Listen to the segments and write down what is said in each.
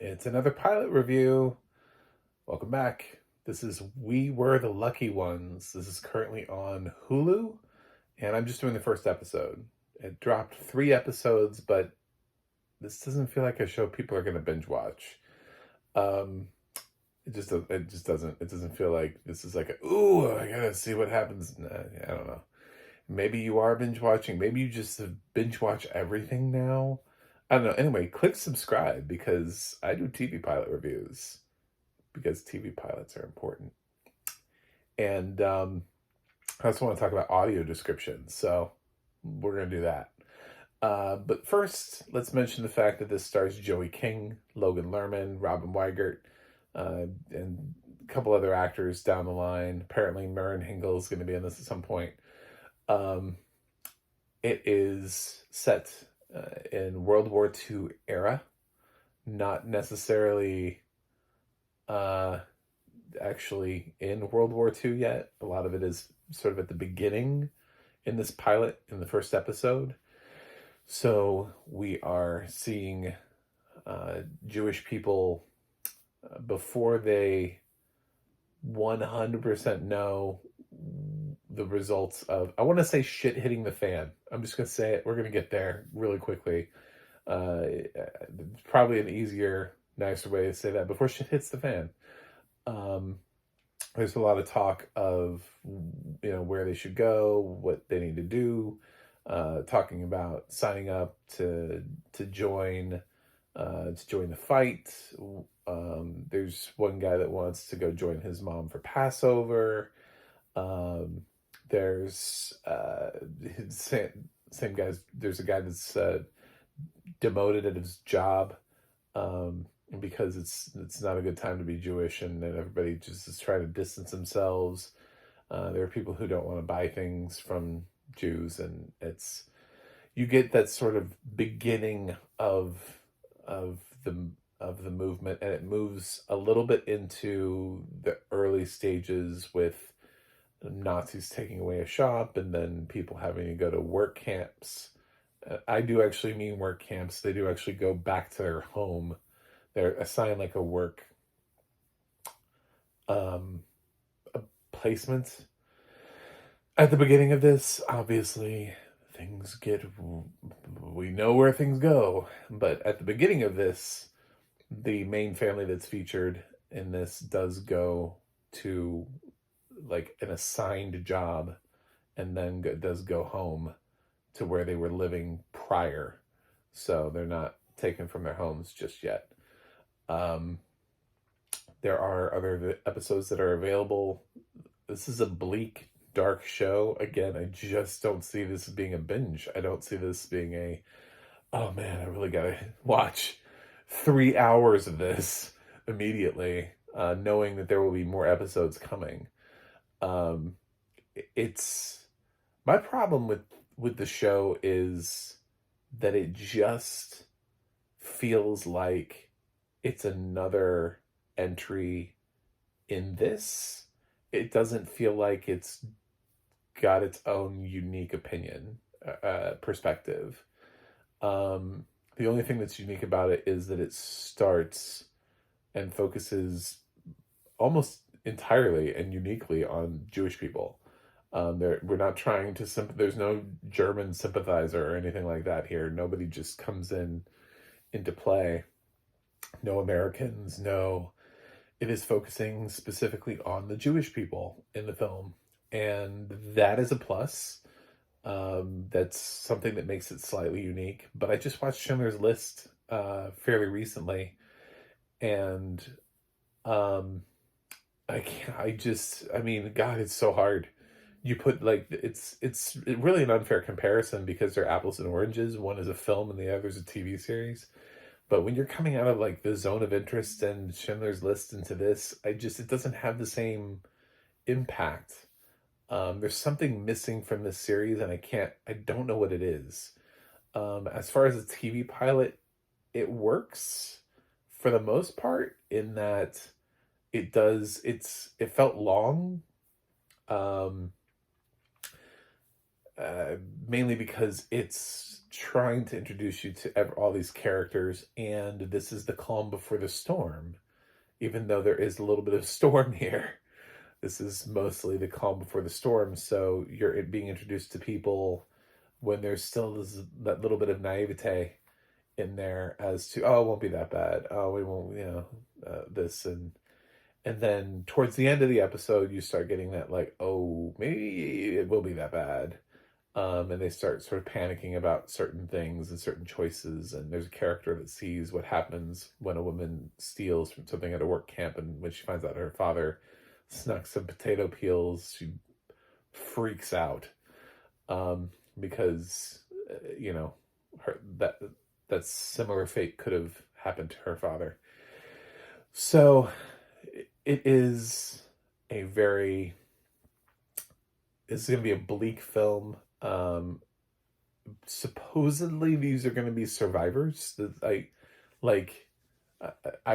It's another pilot review. Welcome back. This is We Were the Lucky Ones. This is currently on Hulu, and I'm just doing the first episode. It dropped 3 episodes, but this doesn't feel like a show people are going to binge watch. It just doesn't. It doesn't feel like this is like ooh, I gotta see what happens. Nah, I don't know. Maybe you are binge watching. Maybe you just binge watch everything now. I don't know. Anyway, click subscribe because I do TV pilot reviews because TV pilots are important. And I also want to talk about audio descriptions. So we're going to do that. But first, let's mention the fact that this stars Joey King, Logan Lerman, Robin Weigert, and a couple other actors down the line. Apparently, Murren Hingle is going to be in this at some point. It is set in World War II era, not necessarily actually in World War II yet. A lot of it is sort of at the beginning in this pilot, in the first episode. So we are seeing Jewish people before they 100% know the results of, I want to say shit hitting the fan. I'm just going to say it. We're going to get there really quickly. Probably an easier, nicer way to say that before shit hits the fan. There's a lot of talk of, where they should go, what they need to do, talking about signing up to join the fight. There's one guy that wants to go join his mom for Passover. There's same guys. There's a guy that's demoted at his job because it's not a good time to be Jewish, and then everybody just is trying to distance themselves. There are people who don't want to buy things from Jews, and you get that sort of beginning of the movement, and it moves a little bit into the early stages with Nazis taking away a shop, and then people having to go to work camps. I do actually mean work camps. They do actually go back to their home. They're assigned like a work a placement. At the beginning of this, obviously, we know where things go. But at the beginning of this, the main family that's featured in this does go to like an assigned job, and then does go home to where they were living prior. So they're not taken from their homes just yet. There are other episodes that are available. This is a bleak, dark show. Again, I just don't see this as being a binge. I don't see this being oh man, I really gotta watch 3 hours of this immediately, knowing that there will be more episodes coming. It's my problem with the show is that it just feels like it's another entry in this. It doesn't feel like it's got its own unique opinion, perspective. The only thing that's unique about it is that it starts and focuses almost entirely and uniquely on Jewish people. We're not trying to there's no German sympathizer or anything like that here. Nobody just comes into play. No Americans, no. It is focusing specifically on the Jewish people in the film, and that is a plus. That's something that makes it slightly unique. But I just watched Schindler's List fairly recently, and God, it's so hard. You put it's really an unfair comparison because they're apples and oranges. One is a film and the other is a TV series. But when you're coming out of like the zone of interest and Schindler's List into this, it doesn't have the same impact. There's something missing from this series, and I don't know what it is. As far as a TV pilot, it works for the most part in that it felt long. Mainly because it's trying to introduce you to all these characters, and this is the calm before the storm. Even though there is a little bit of storm here, this is mostly the calm before the storm. So you're being introduced to people when there's still that little bit of naivete in there as to, oh, it won't be that bad. Oh, we won't, this. And then towards the end of the episode, you start getting that, like, oh, maybe it will be that bad. And they start sort of panicking about certain things and certain choices. And there's a character that sees what happens when a woman steals from something at a work camp. And when she finds out her father snuck some potato peels, she freaks out. Because, that similar fate could have happened to her father. So it is it's going to be a bleak film. Supposedly these are going to be survivors. I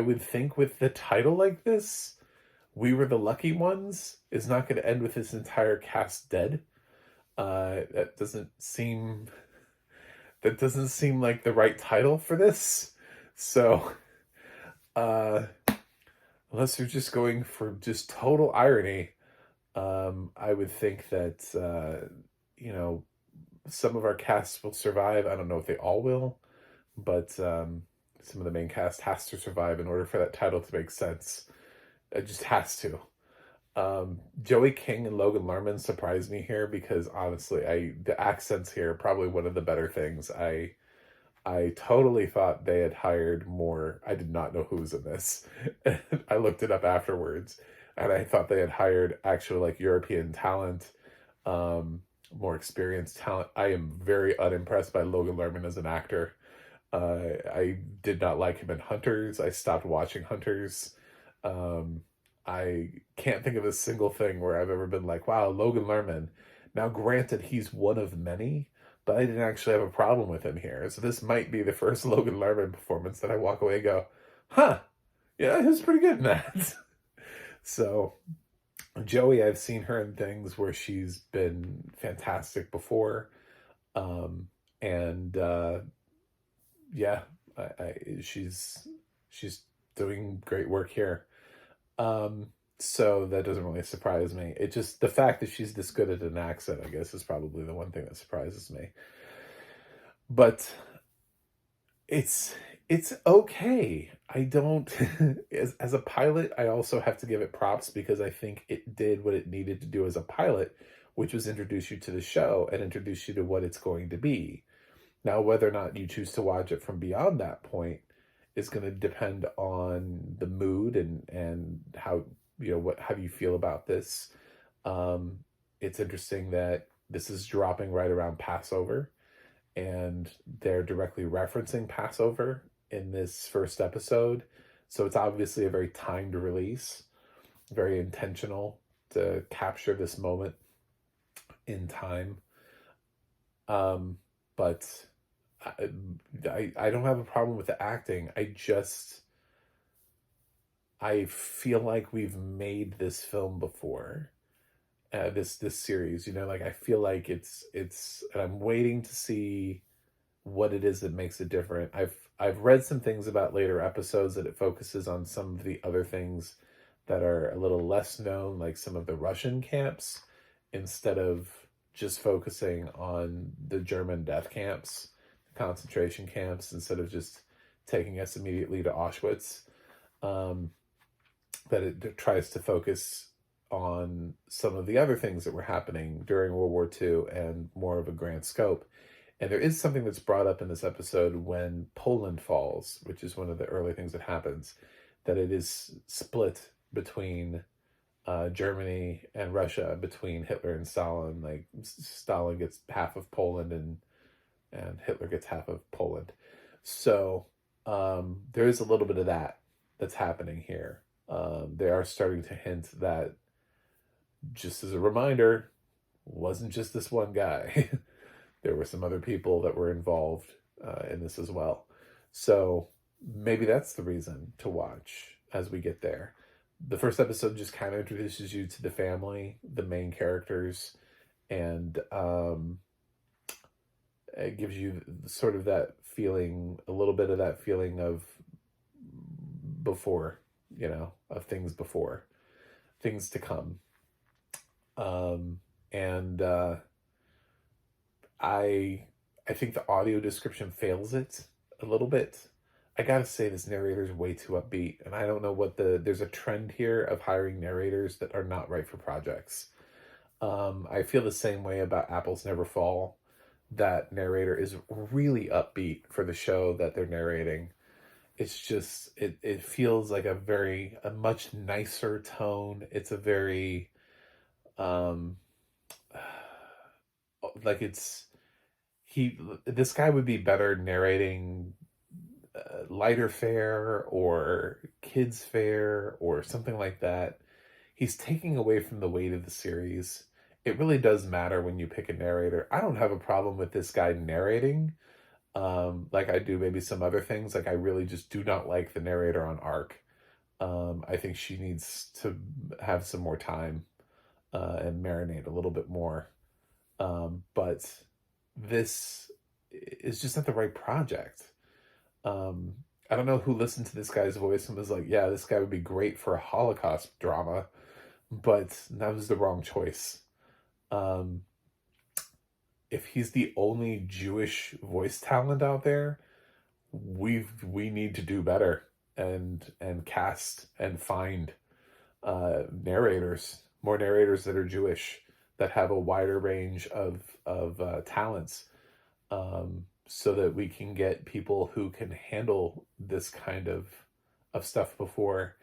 would think with the title like this, We Were the Lucky Ones is not going to end with this entire cast dead. That doesn't seem like the right title for this. So, unless you're just going for just total irony, I would think that, some of our casts will survive. I don't know if they all will, but some of the main cast has to survive in order for that title to make sense. It just has to. Joey King and Logan Lerman surprised me here because honestly, the accents here are probably one of the better things. I totally thought they had hired more. I did not know who was in this. I looked it up afterwards, and I thought they had hired actual like European talent, more experienced talent. I am very unimpressed by Logan Lerman as an actor. I did not like him in Hunters. I stopped watching Hunters. I can't think of a single thing where I've ever been like, wow, Logan Lerman. Now, granted, he's one of many, but I didn't actually have a problem with him here. So this might be the first Logan Lerman performance that I walk away and go, huh, yeah, he was pretty good in that. So Joey, I've seen her in things where she's been fantastic before. Yeah, she's doing great work here. So that doesn't really surprise me. It just, the fact that she's this good at an accent, I guess, is probably the one thing that surprises me. But it's okay. I don't, as a pilot, I also have to give it props because I think it did what it needed to do as a pilot, which was introduce you to the show and introduce you to what it's going to be. Now, whether or not you choose to watch it from beyond that point is going to depend on the mood and how, how do you feel about this. It's interesting that this is dropping right around Passover, and they're directly referencing Passover in this first episode. So it's obviously a very timed release, very intentional to capture this moment in time. But I don't have a problem with the acting. I feel like we've made this film before, this series, I feel like it's, and I'm waiting to see what it is that makes it different. I've read some things about later episodes that it focuses on some of the other things that are a little less known, like some of the Russian camps, instead of just focusing on the German death camps, concentration camps, instead of just taking us immediately to Auschwitz. That it tries to focus on some of the other things that were happening during World War II and more of a grand scope. And there is something that's brought up in this episode when Poland falls, which is one of the early things that happens, that it is split between Germany and Russia, between Hitler and Stalin. Like, Stalin gets half of Poland and Hitler gets half of Poland. So there is a little bit of that's happening here. They are starting to hint that, just as a reminder, wasn't just this one guy. There were some other people that were involved in this as well. So maybe that's the reason to watch as we get there. The first episode just kind of introduces you to the family, the main characters, and It gives you sort of that feeling, a little bit of that feeling of before, of things before, things to come. And I I think the audio description fails it a little bit. I gotta say, this narrator's way too upbeat, and I don't know what there's a trend here of hiring narrators that are not right for projects. I feel the same way about Apples Never Fall. That narrator is really upbeat for the show that they're narrating. It's just it feels like a much nicer tone. It's a very um like it's he this guy would be better narrating lighter fare or kids fare or something like that. He's taking away from the weight of the series. It really does matter when you pick a narrator. I don't have a problem with this guy narrating, like I do maybe some other things. Like I really just do not like the narrator on Arc. I think she needs to have some more time and marinate a little bit more. But this is just not the right project. Um, I don't know who listened to this guy's voice and was like, yeah, this guy would be great for a Holocaust drama, but that was the wrong choice. Um, if he's the only Jewish voice talent out there, we need to do better and cast and find narrators, more narrators that are Jewish, that have a wider range of talents, so that we can get people who can handle this kind of stuff before.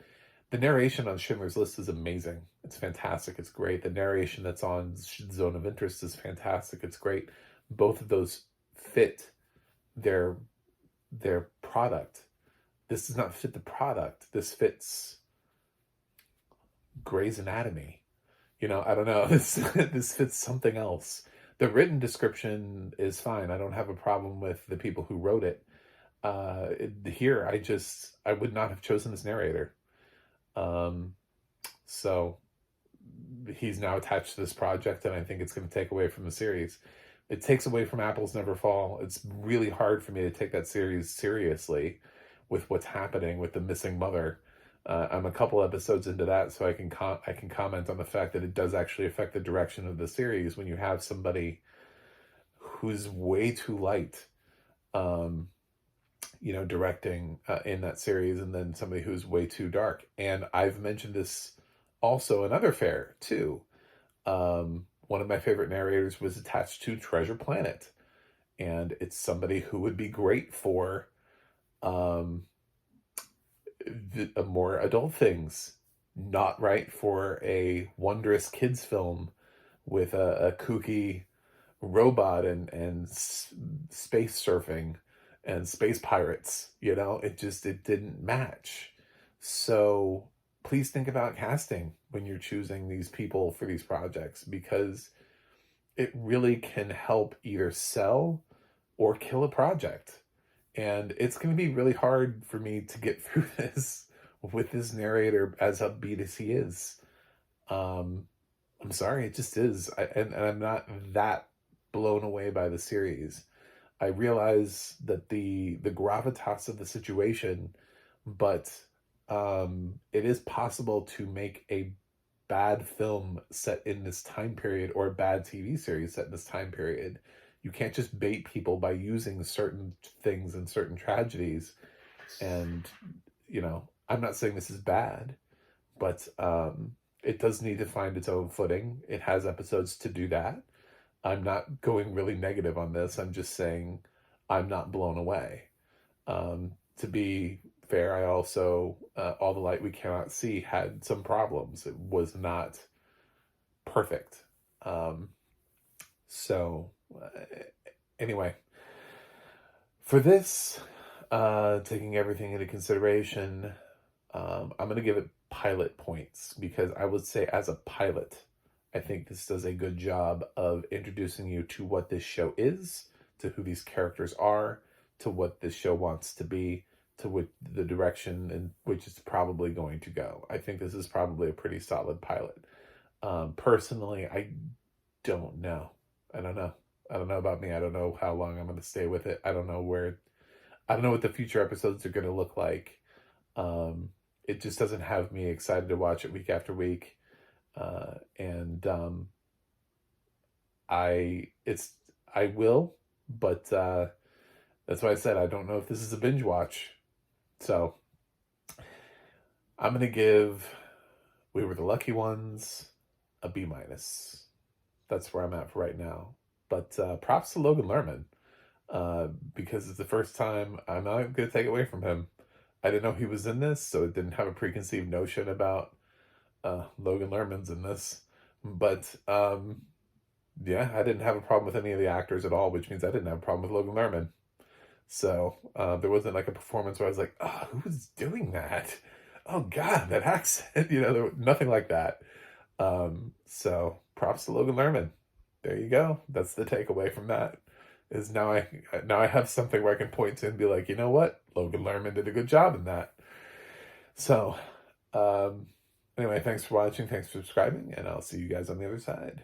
The narration on Schindler's List is amazing. It's fantastic. It's great. The narration that's on Zone of Interest is fantastic. It's great. Both of those fit their product. This does not fit the product. This fits Grey's Anatomy. I don't know. This fits something else. The written description is fine. I don't have a problem with the people who wrote it. Here, I would not have chosen this narrator. So he's now attached to this project, and I think it's going to take away from the series. It takes away from Apples Never Fall. It's really hard for me to take that series seriously with what's happening with the missing mother. I'm a couple episodes into that, so I can comment on the fact that it does actually affect the direction of the series when you have somebody who's way too light, directing in that series, and then somebody who's way too dark. And I've mentioned this also in other fare too. One of my favorite narrators was attached to Treasure Planet, and it's somebody who would be great for more adult things, not right for a wondrous kids film with a kooky robot and space surfing and space pirates. It didn't match. So please think about casting when you're choosing these people for these projects, because it really can help either sell or kill a project. And it's going to be really hard for me to get through this with this narrator as upbeat as he is. I'm sorry, it just is. And I'm not that blown away by the series. I realize that the gravitas of the situation, but it is possible to make a bad film set in this time period, or a bad TV series set in this time period. You can't just bait people by using certain things and certain tragedies. And, I'm not saying this is bad, but it does need to find its own footing. It has episodes to do that. I'm not going really negative on this. I'm just saying I'm not blown away. To be fair, I also, All the Light We Cannot See had some problems. It was not perfect. So anyway, for this, taking everything into consideration, I'm going to give it pilot points, because I would say as a pilot, I think this does a good job of introducing you to what this show is, to who these characters are, to what this show wants to be, to what the direction in which it's probably going to go. I think this is probably a pretty solid pilot. Personally, I don't know. I don't know about me. I don't know how long I'm going to stay with it. I don't know what the future episodes are going to look like. It just doesn't have me excited to watch it week after week. And I will, but that's why I said I don't know if this is a binge watch. So I'm gonna give We Were the Lucky Ones a B minus. That's where I'm at for right now. But props to Logan Lerman, because it's the first time. I'm not gonna take it away from him. I didn't know he was in this, so I didn't have a preconceived notion about Logan Lerman's in this. But yeah, I didn't have a problem with any of the actors at all, which means I didn't have a problem with Logan Lerman. So there wasn't like a performance where I was like, oh, who was doing that? Oh God, that accent. There was nothing like that. So props to Logan Lerman. There you go. That's the takeaway from that. Is now I have something where I can point to and be like, you know what? Logan Lerman did a good job in that. So anyway, thanks for watching, thanks for subscribing, and I'll see you guys on the other side.